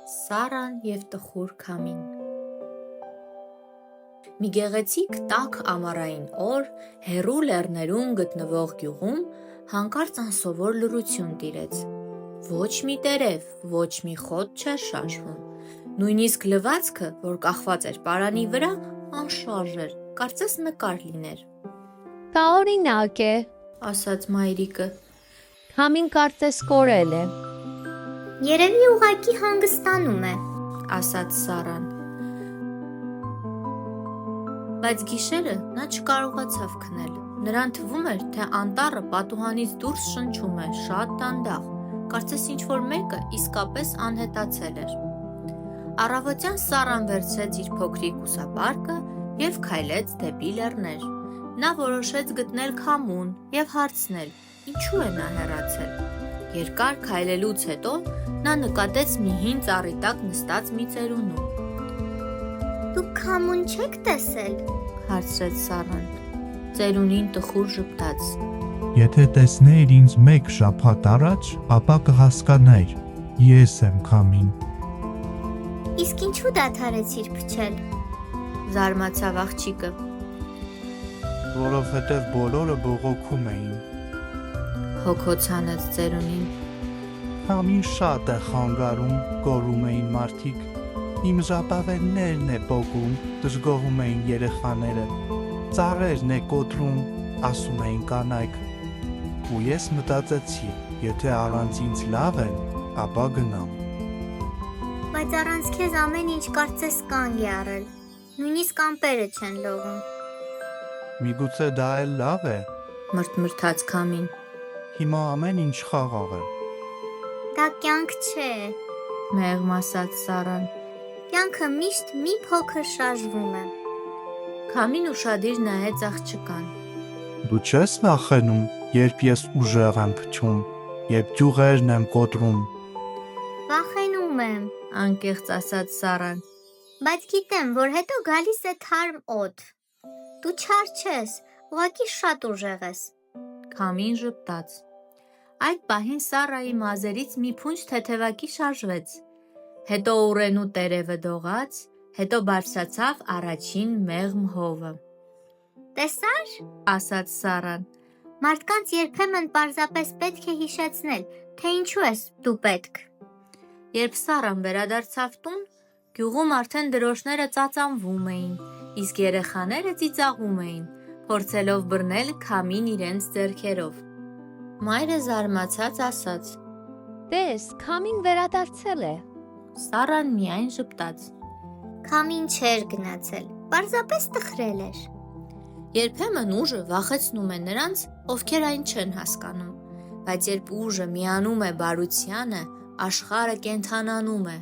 Սարան և տխուր քամին։ Մի գեղեցիկ տաք ամառային օր հեռու լեռներում գտնվող գյուղում հանկարծ անսովոր լռություն տիրեց։ Ոչ մի տերև, ոչ մի խոտ չէր շարժվում։ Նույնիսկ լվացքը, որ կախված էր պարանի վրա, անշարժ էր, կարծես նկար լիներ։ Դա օրինակ է, ասաց մայրիկը։ քամին կարծես կորել է։ Երևի ուղղակի հանգստանում է, ասաց Սարան։ Բայց գիշերը նա չկարողացավ քնել։ Նրան թվում էր, թե անտառը պատուհանից դուրս շնչում է շատ դանդաղ, կարծես ինչ-որ մեկը իսկապես անհետացել էր։ Առավոտյան Սարան վերցրեց իր փոքրիկ ուսապարկը և քայլեց դեպի լեռներ։ Նա որոշեց գտնել քամուն և հարցնել, ինչու է նա հեռացել։ Երկար քայլելուց հետո նա նկատեց մի հին ծառի տակ նստած մի ծերունու։ Դուք քամուն չեք տեսել, հարցրեց Սարան։ Ծերունին տխուր ժպտաց։ Եթե տեսնեիր ինձ մեկ շաբաթ առաջ, ապա կհասկանայիր, ես եմ քամին։ Իսկ ինչու դադարեցիր փչել։ Զարմացավ աղջիկը։ Որովհետև բոլորը բողոքում էին։ Հոգոց հանեց ծերունին։ Քամին շատ է խանգարում, գոռում էին մարդիկ։ Իմ ժապավեններն է պոկում, դժգոհում էին երեխաները։ Ծառերն է կոտրում, ասում էին կանայք։ Ու ես մտածեցի, եթե առանց ինձ լավ են, ապա գնամ։ Բայց առանց քեզ ամեն ինչ կարծես կանգ է առել, նույնիսկ ամպերը չեն լողում։ Միգուցե դա էլ լավ է։ Մրթմրթաց քամին։ Հիմա ամեն ինչ խաղաղ է։ Դա կյանք չէ, Մեղմ ասաց Սարան։ կյանքը միշտ մի փոքր շարժվում է։ Քամին ուշադիր նայեց աղջկան։ Դու չես վախենում, երբ ես ուժեղ եմ փչում, երբ ջուղերն եմ կոտրում։ Վախենում եմ, Անկեղծ ասաց Սարան։ բայց գիտեմ, որ հետո գալիս է թարմ օդ։ Դու չար չես, ուղղակի շատ ուժեղ ես։ Քամին ժպտաց։ Այդ պահին Սարայի մազերից մի փունջ թեթևակի շարժվեց։ Հետո ուռենու տերևը դողաց, հետո բարձրացավ առաջին մեղմ հովը։ Տեսա՞ր, Ասաց Սարան։ մարդկանց երբեմն պարզապես պետք է հիշեցնել, թե ինչու ես դու պետք։ Երբ Սարան վերադարձավ տուն, գյուղում արդեն դրոշները ծածանվում էին, իսկ երեխաները ծիծաղում էին, փորձելով բռնել քամին իրենց ձեռքերով։ Մայրը զարմացած ասաց։ Տես, քամին վերադարձել է։ Սարան միայն ժպտաց։ Քամին չէր գնացել, պարզապես տխրել էր։ Երբեմն ուժը վախեցնում է նրանց, ովքեր այն չեն հասկանում, բայց երբ ուժը միանում է բարությանը, աշխարհը կենդանանում է։